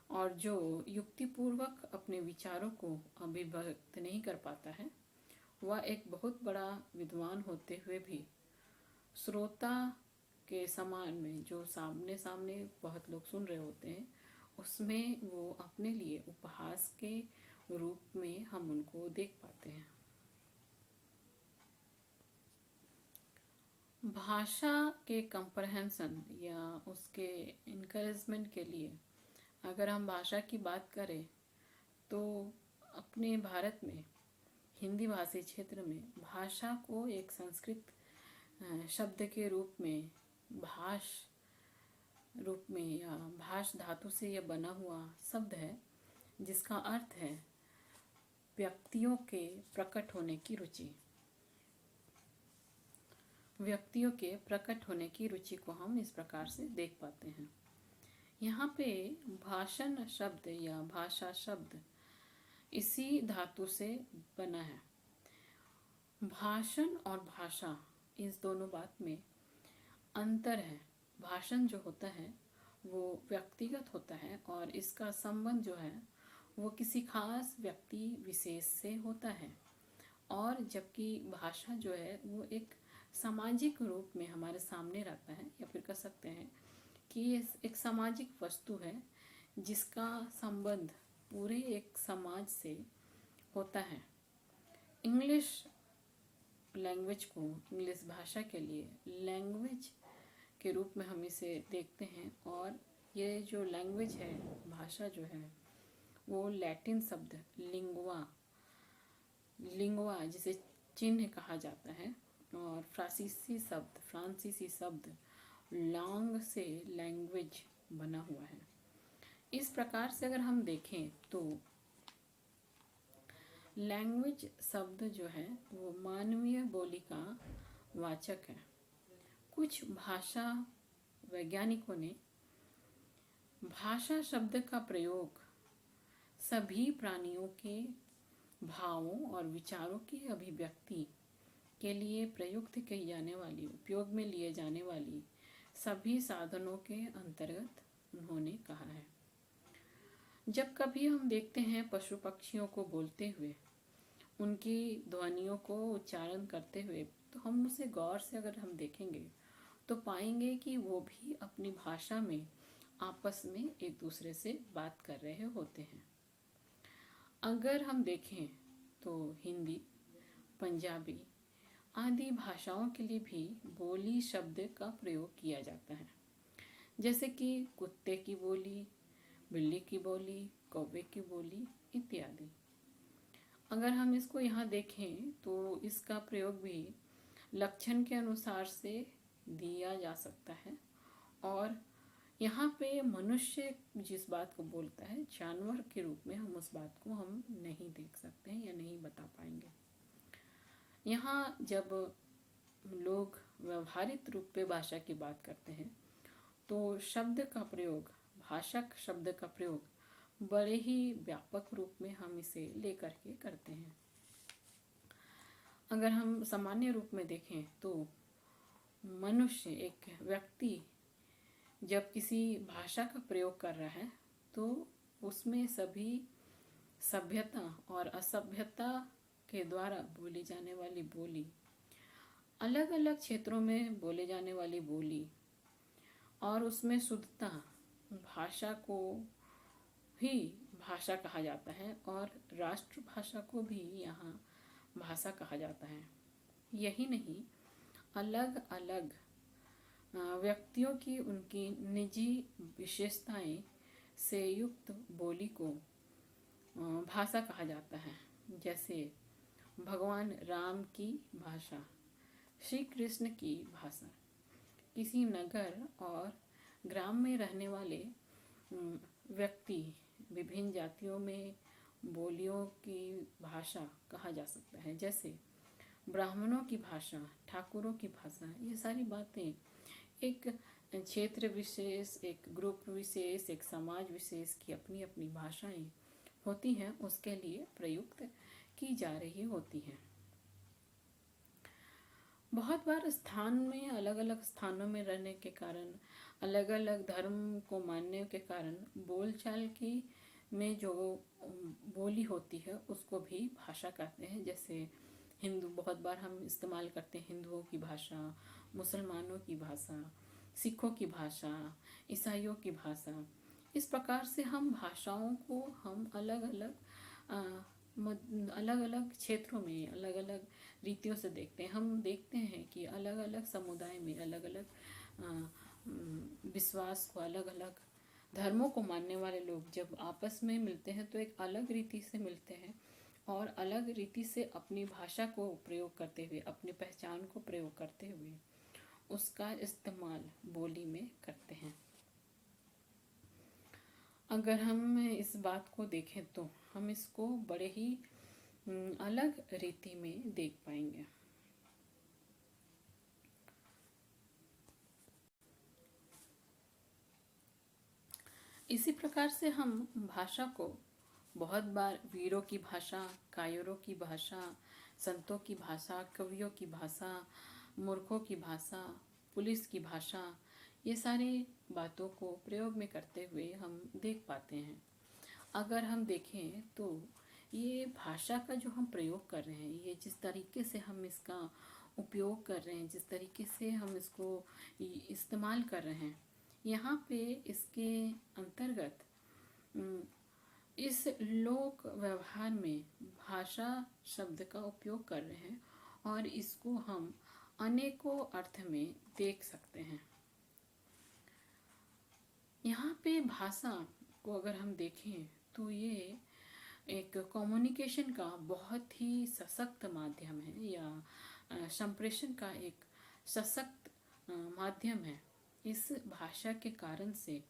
और जो युक्तिपूर्वक अपने विचारों को अभिव्यक्त नहीं कर पाता है, वह एक बहुत बड़ा विद्वान होते हुए भी श्रोता के समान में, जो सामने सामने बहुत लोग सुन रहे होते हैं, उसमें वो अपने लिए उपहास के रूप में हम उनको देख पाते हैं। भाषा के कंप्रहेंशन या उसके इनकरेजमेंट के लिए अगर हम भाषा की बात करें तो अपने भारत में हिंदी भाषी क्षेत्र में भाषा को एक संस्कृत शब्द के रूप में, भाष रूप में या भाष धातु से यह बना हुआ शब्द है, जिसका अर्थ है व्यक्तियों के प्रकट होने की रुचि। व्यक्तियों के प्रकट होने की रुचि को हम इस प्रकार से देख पाते हैं। यहाँ पे भाषण शब्द या भाषा शब्द इसी धातु से बना है। भाषण और भाषा, इस दोनों बात में अंतर है। भाषण जो होता है वो व्यक्तिगत होता है और इसका संबंध जो है वो किसी खास व्यक्ति विशेष से होता है, और जबकि भाषा जो है वो एक सामाजिक रूप में हमारे सामने रहता है, या फिर कह सकते हैं कि ये एक सामाजिक वस्तु है जिसका संबंध पूरे एक समाज से होता है। इंग्लिश लैंग्वेज को, इंग्लिश भाषा के लिए लैंग्वेज के रूप में हम इसे देखते हैं, और ये जो लैंग्वेज है, भाषा जो है, वो लैटिन शब्द लिंगवा जिसे चिन्ह कहा जाता है, और फ्रांसीसी शब्द लॉन्ग से लैंग्वेज बना हुआ है। इस प्रकार से अगर हम देखें तो लैंग्वेज शब्द जो है वो मानवीय बोली का वाचक है। कुछ भाषा वैज्ञानिकों ने भाषा शब्द का प्रयोग सभी प्राणियों के भावों और विचारों की अभिव्यक्ति के लिए प्रयुक्त की जाने वाली, उपयोग में लिए जाने वाली सभी साधनों के अंतर्गत उन्होंने कहा है। जब कभी हम देखते हैं पशु पक्षियों को बोलते हुए, उनकी ध्वनियों को उच्चारण करते हुए, तो हम उसे गौर से अगर हम देखेंगे तो पाएंगे कि वो भी अपनी भाषा में आपस में एक दूसरे से बात कर रहे होते हैं। अगर हम देखें तो हिंदी, पंजाबी आदि भाषाओं के लिए भी बोली शब्द का प्रयोग किया जाता है, जैसे कि कुत्ते की बोली, बिल्ली की बोली, कौवे की बोली इत्यादि। अगर हम इसको यहाँ देखें तो इसका प्रयोग भी लक्षण के अनुसार से दिया जा सकता है, और यहाँ पे मनुष्य जिस बात को बोलता है जानवर के रूप में हम उस बात को हम नहीं देख सकते हैं या नहीं बता पाएंगे। यहाँ जब लोग व्यवहारिक रूप पे भाषा की बात करते हैं तो शब्द का प्रयोग, भाषा शब्द का प्रयोग बड़े ही व्यापक रूप में हम इसे लेकर के करते हैं। अगर हम सामान्य रूप में देखें तो मनुष्य, एक व्यक्ति जब किसी भाषा का प्रयोग कर रहा है तो उसमें सभी सभ्यता और असभ्यता के द्वारा बोली जाने वाली बोली, अलग अलग क्षेत्रों में बोले जाने वाली बोली और उसमें शुद्धता, भाषा को ही भाषा कहा जाता है और राष्ट्रभाषा को भी यहाँ भाषा कहा जाता है। यही नहीं, अलग अलग व्यक्तियों की उनकी निजी विशेषताएं से युक्त बोली को भाषा कहा जाता है। जैसे भगवान राम की भाषा, श्री कृष्ण की भाषा, किसी नगर और ग्राम में रहने वाले व्यक्ति विभिन्न जातियों में बोलियों की भाषा कहा जा सकता है। जैसे ब्राह्मणों की भाषा, ठाकुरों की भाषा, ये सारी बातें एक क्षेत्र विशेष, एक ग्रुप विशेष, एक समाज विशेष की अपनी अपनी भाषाएं होती हैं, उसके लिए प्रयुक्त की जा रही होती हैं। बहुत बार स्थान में, अलग अलग स्थानों में रहने के कारण, अलग अलग धर्म को मानने के कारण बोलचाल की में जो बोली होती है उसको भी भाषा कहते हैं। जैसे हिंदू, बहुत बार हम इस्तेमाल करते हैं हिंदुओं की भाषा, मुसलमानों की भाषा, सिखों की भाषा, ईसाइयों की भाषा। इस प्रकार से हम भाषाओं को हम अलग अलग क्षेत्रों में अलग अलग रीतियों से देखते हैं। हम देखते हैं कि अलग अलग समुदाय में अलग अलग विश्वास को, अलग अलग धर्मों को मानने वाले लोग जब आपस में मिलते हैं तो एक अलग रीति से मिलते हैं और अलग रीति से अपनी भाषा को प्रयोग करते हुए, अपनी पहचान को प्रयोग करते हुए उसका इस्तेमाल बोली में करते हैं। अगर हम इस बात को देखें तो हम इसको बड़े ही अलग रीति में देख पाएंगे। इसी प्रकार से हम भाषा को बहुत बार वीरों की भाषा, कायरों की भाषा, संतों की भाषा, कवियों की भाषा, मूर्खों की भाषा, पुलिस की भाषा, ये सारी बातों को प्रयोग में करते हुए हम देख पाते हैं। अगर हम देखें तो ये भाषा का जो हम प्रयोग कर रहे हैं, ये जिस तरीके से हम इसका उपयोग कर रहे हैं, जिस तरीके से हम इसको इस्तेमाल कर रहे हैं, यहाँ पे इसके अंतर्गत इस लोक व्यवहार में भाषा शब्द का उपयोग कर रहे हैं और इसको हम अनेकों अर्थ में देख सकते हैं। यहाँ पे भाषा को अगर हम देखें तो ये एक कम्युनिकेशन का बहुत ही सशक्त माध्यम है, या संप्रेषण का एक सशक्त माध्यम है। इस भाषा के कारण से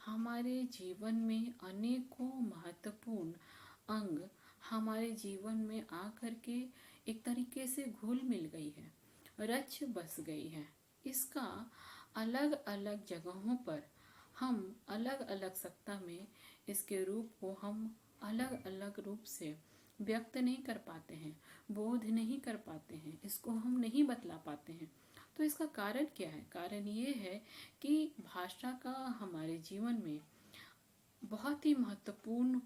हमारे जीवन में अनेकों महत्वपूर्ण अंग हमारे जीवन में आकर के एक तरीके से घुल मिल गई है, रच बस गई है। इसका अलग अलग जगहों पर हम अलग अलग सत्ता में इसके रूप को हम अलग अलग रूप से व्यक्त नहीं कर पाते हैं, बोध नहीं कर पाते हैं, इसको हम नहीं बतला पाते हैं, तो इसका कारण क्या है? कारण ये है कि भाषा का हमारे जीवन में बहुत ही महत्वपूर्ण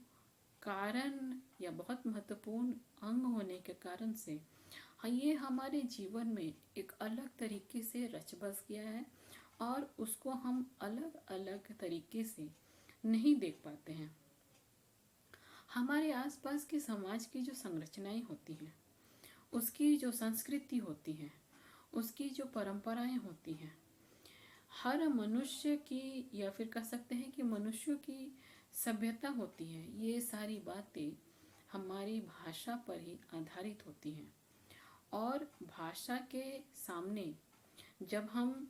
कारण या बहुत महत्वपूर्ण अंग होने के कारण से हाँ, ये हमारे जीवन में एक अलग तरीके से रच बस गया है और उसको हम अलग अलग तरीके से नहीं देख पाते हैं। हमारे आसपास के समाज की जो संरचनाएं होती हैं, उसकी जो संस्कृति होती है, उसकी जो परंपराएं होती हैं, हर मनुष्य की या फिर कह सकते हैं कि मनुष्यों की सभ्यता होती है, ये सारी बातें हमारी भाषा पर ही आधारित होती हैं। और भाषा के सामने जब हम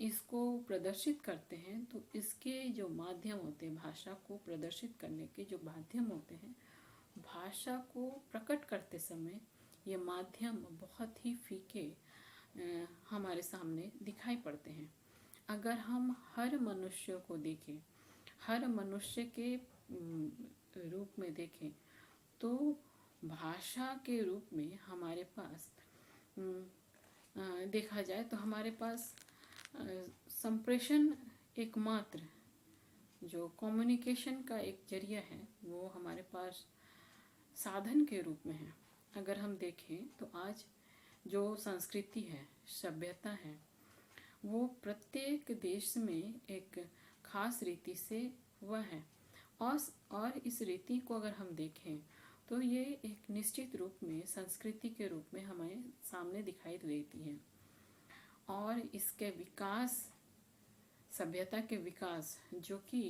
इसको प्रदर्शित करते हैं तो इसके जो माध्यम होते हैं, भाषा को प्रदर्शित करने के जो माध्यम होते हैं, भाषा को प्रकट करते समय ये माध्यम बहुत ही फीके हमारे सामने दिखाई पड़ते हैं। अगर हम हर मनुष्य को देखें, हर मनुष्य के रूप में देखें, तो भाषा के रूप में हमारे पास देखा जाए तो हमारे पास संप्रेषण एकमात्र जो कम्युनिकेशन का एक जरिया है वो हमारे पास साधन के रूप में है। अगर हम देखें तो आज जो संस्कृति है, सभ्यता है, वो प्रत्येक देश में एक खास रीति से हुआ है और इस रीति को अगर हम देखें तो ये एक निश्चित रूप में संस्कृति के रूप में हमें सामने दिखाई देती है। और इसके विकास, सभ्यता के विकास जो कि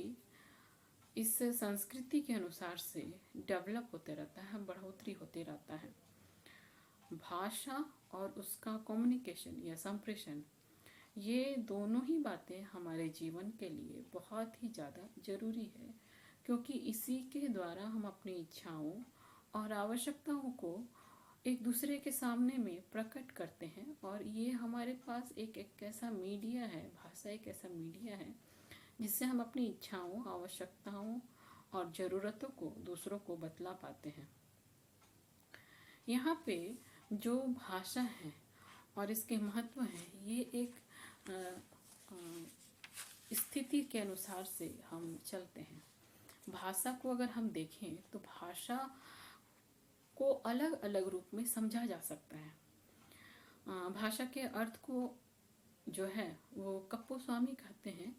इस संस्कृति के अनुसार से डेवलप होते रहता है, बढ़ोतरी होते रहता है। भाषा और उसका कम्युनिकेशन या संप्रेषण, ये दोनों ही बातें हमारे जीवन के लिए बहुत ही ज़्यादा ज़रूरी है, क्योंकि इसी के द्वारा हम अपनी इच्छाओं और आवश्यकताओं को एक दूसरे के सामने में प्रकट करते हैं। और ये हमारे पास एक ऐसा मीडिया है, भाषा एक ऐसा मीडिया है जिससे हम अपनी इच्छाओं, आवश्यकताओं और ज़रूरतों को दूसरों को बतला पाते हैं। यहाँ पे जो भाषा है और इसके महत्व है, ये एक स्थिति के अनुसार से हम चलते हैं। भाषा को अगर हम देखें तो भाषा को अलग अलग रूप में समझा जा सकता है। भाषा के अर्थ को जो है वो कप्पुस्वामी कहते हैं,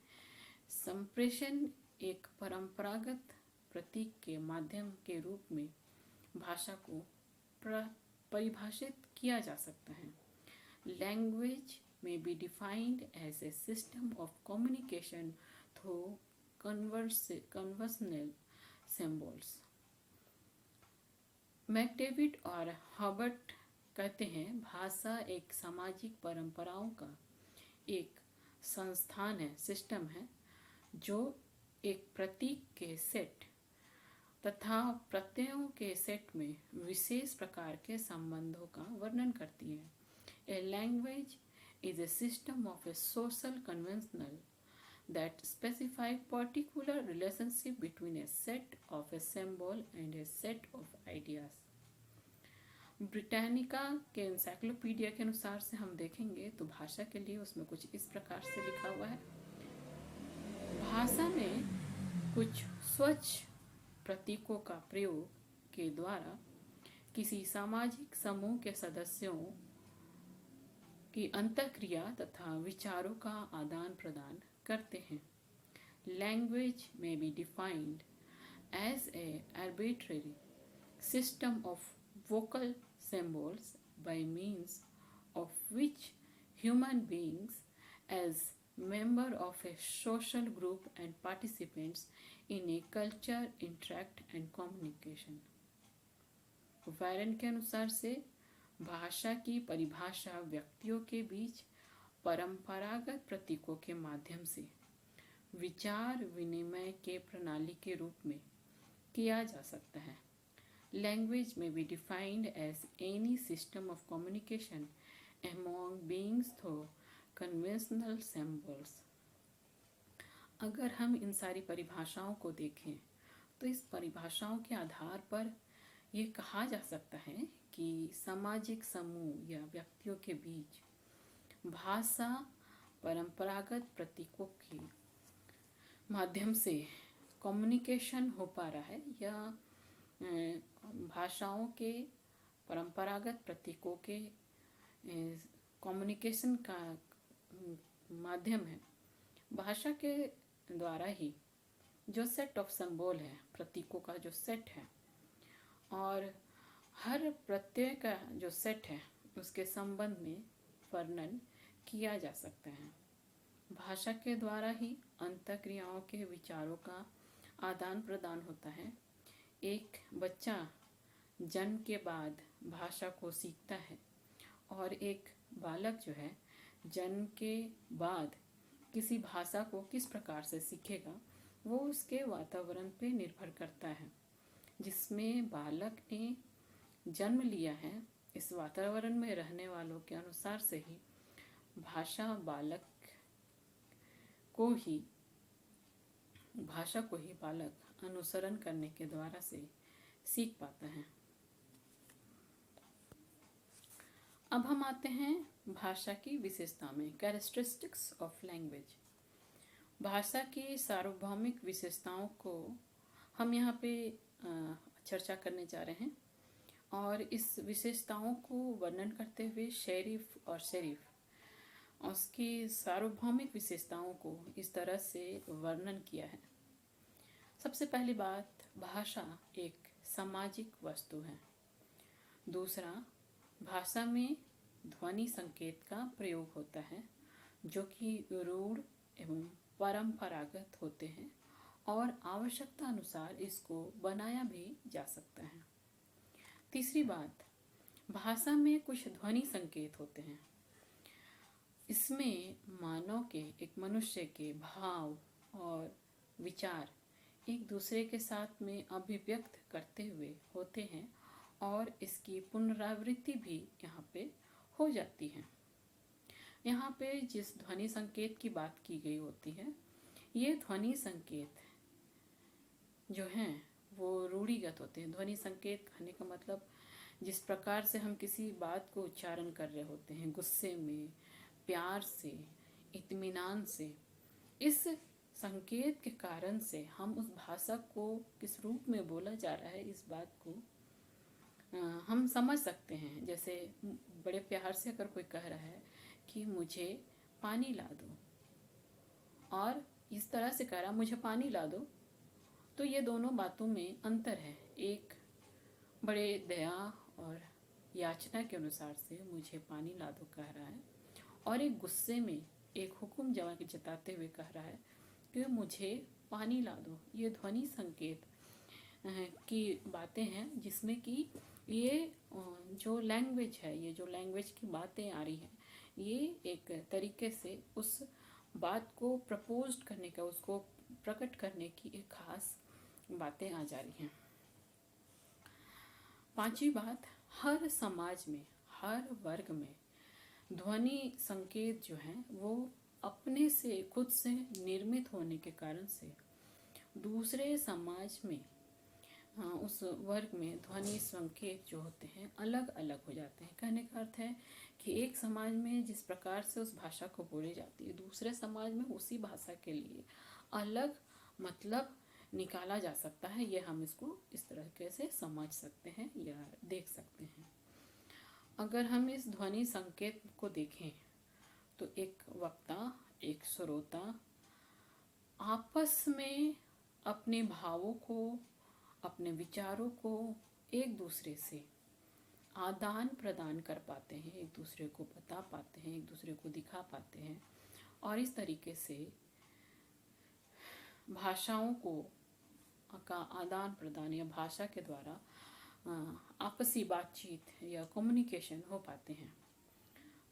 संप्रेषण एक परंपरागत प्रतीक के माध्यम के रूप में भाषा को परिभाषित किया जा सकता है। लैंग्वेज में be defined as a system of communication through conversational symbols. McDavid और हर्बर्ट कहते हैं, भाषा एक सामाजिक परंपराओं का एक संस्थान है, सिस्टम है, जो एक प्रतीक के सेट तथा प्रत्ययों के सेट में विशेष प्रकार के संबंधों का वर्णन करती है। A language is a system of A social conventional that specify particular relationship between a set of a symbol and a set of ideas। Britannica के एनसाइक्लोपीडिया के अनुसार से हम देखेंगे तो भाषा के लिए उसमें कुछ इस प्रकार से लिखा हुआ है। भाषा में कुछ स्वच्छ प्रतीकों का प्रयोग के द्वारा किसी सामाजिक समूह के सदस्यों की अंतःक्रिया तथा विचारों का आदान प्रदान करते हैं। लैंग्वेज में be defined as a arbitrary system of vocal symbols by means of which human beings as member of a social group and participants in a culture interact and communication। Byron के अनुसार से भाषा की परिभाषा व्यक्तियों के बीच परंपरागत प्रतीकों के माध्यम से विचार विनिमय के प्रणाली के रूप में किया जा सकता है। Language may be defined as any system of communication among beings through conventional symbols। अगर हम इन सारी परिभाषाओं को देखें तो इस परिभाषाओं के आधार पर ये कहा जा सकता है कि सामाजिक समूह या व्यक्तियों के बीच भाषा परंपरागत प्रतीकों के माध्यम से कम्युनिकेशन हो पा रहा है, या भाषाओं के परंपरागत प्रतीकों के कम्युनिकेशन का माध्यम है। भाषा के द्वारा ही जो सेट ऑफ सिंबल है, प्रतीकों का जो सेट है, और हर प्रत्यय का जो सेट है उसके संबंध में वर्णन किया जा सकता है। भाषा के द्वारा ही अंतःक्रियाओं के विचारों का आदान प्रदान होता है। एक बच्चा जन्म के बाद भाषा को सीखता है, और एक बालक जो है जन्म के बाद किसी भाषा को किस प्रकार से सीखेगा वो उसके वातावरण पे निर्भर करता है जिसमें बालक ने जन्म लिया है। इस वातावरण में रहने वालों के अनुसार से ही भाषा को ही बालक अनुसरण करने के द्वारा से सीख पाता है। अब हम आते हैं भाषा की विशेषता में, कैरेक्टरिस्टिक्स ऑफ लैंग्वेज। भाषा की सार्वभौमिक विशेषताओं को हम यहाँ पे चर्चा करने जा रहे हैं, और इस विशेषताओं को वर्णन करते हुए शेरिफ और शेरिफ उसकी सार्वभौमिक विशेषताओं को इस तरह से वर्णन किया है। सबसे पहली बात, भाषा एक सामाजिक वस्तु है। दूसरा, भाषा में ध्वनि संकेत का प्रयोग होता है जो कि रूढ़ एवं परंपरागत होते हैं, और आवश्यकता अनुसार इसको बनाया भी जा सकता है। तीसरी बात, भाषा में कुछ ध्वनि संकेत होते हैं। इसमें मानव के, एक मनुष्य के भाव और विचार एक दूसरे के साथ में अभिव्यक्त करते हुए होते हैं, और इसकी पुनरावृत्ति भी यहाँ पे हो जाती है। यहाँ पे जिस ध्वनि संकेत की बात की गई होती है, ये ध्वनि संकेत जो हैं वो रूढ़िगत होते हैं। ध्वनि संकेत कहने का मतलब जिस प्रकार से हम किसी बात को उच्चारण कर रहे होते हैं, गुस्से में, प्यार से, इत्मीनान से, इस संकेत के कारण से हम उस भाषा को किस रूप में बोला जा रहा है इस बात को हम समझ सकते हैं। जैसे बड़े प्यार से अगर कोई कह रहा है कि मुझे पानी ला दो, और इस तरह से कह रहा मुझे पानी ला दो, तो ये दोनों बातों में अंतर है। एक बड़े दया और याचना के अनुसार से मुझे पानी ला दो कह रहा है, और एक गुस्से में एक हुक्म जताते हुए कह रहा है कि मुझे पानी ला दो। ये ध्वनि संकेत की बातें हैं, जिसमें कि ये जो लैंग्वेज है, ये जो लैंग्वेज की बातें आ रही हैं, ये एक तरीके से उस बात को प्रपोज करने का, उसको प्रकट करने की एक खास बातें आ जा रही हैं। पांचवी बात, हर समाज में, हर वर्ग में ध्वनि संकेत जो हैं वो अपने से, खुद से निर्मित होने के कारण से दूसरे समाज में, उस वर्ग में ध्वनि संकेत जो होते हैं अलग अलग हो जाते हैं। कहने का अर्थ है कि एक समाज में जिस प्रकार से उस भाषा को बोली जाती है, दूसरे समाज में उसी भाषा के लिए अलग मतलब निकाला जा सकता है। ये हम इसको इस तरह से समझ सकते हैं या देख सकते हैं। अगर हम इस ध्वनि संकेत को देखें तो एक वक्ता, एक श्रोता आपस में अपने भावों को, अपने विचारों को एक दूसरे से आदान प्रदान कर पाते हैं, एक दूसरे को बता पाते हैं, एक दूसरे को दिखा पाते हैं, और इस तरीके से भाषाओं को का आदान प्रदान या भाषा के द्वारा आपसी बातचीत या कम्युनिकेशन हो पाते हैं।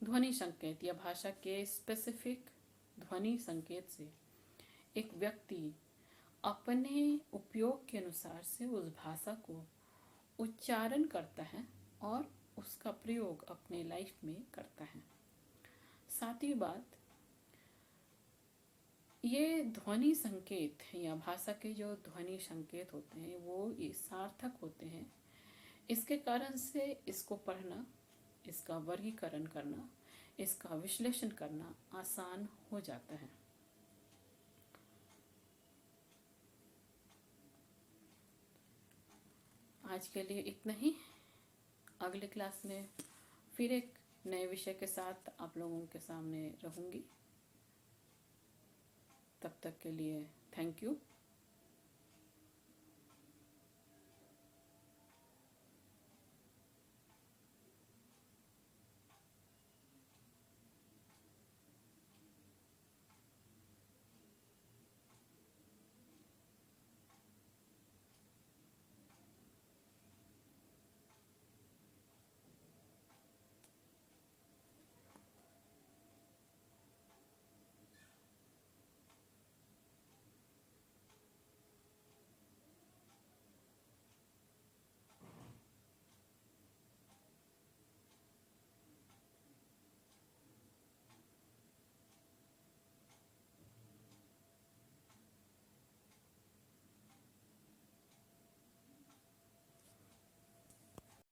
ध्वनि संकेत या भाषा के स्पेसिफिक ध्वनि संकेत से एक व्यक्ति अपने उपयोग के अनुसार से उस भाषा को उच्चारण करता है और उसका प्रयोग अपने लाइफ में करता है। सातवीं बात, ये ध्वनि संकेत या भाषा के जो ध्वनि संकेत होते हैं वो ये सार्थक होते हैं। इसके कारण से इसको पढ़ना, इसका वर्गीकरण करना इसका विश्लेषण करना आसान हो जाता है। आज के लिए इतना ही। अगले क्लास में फिर एक नए विषय के साथ आप लोगों के सामने रहूंगी। तब तक के लिए थैंक यू।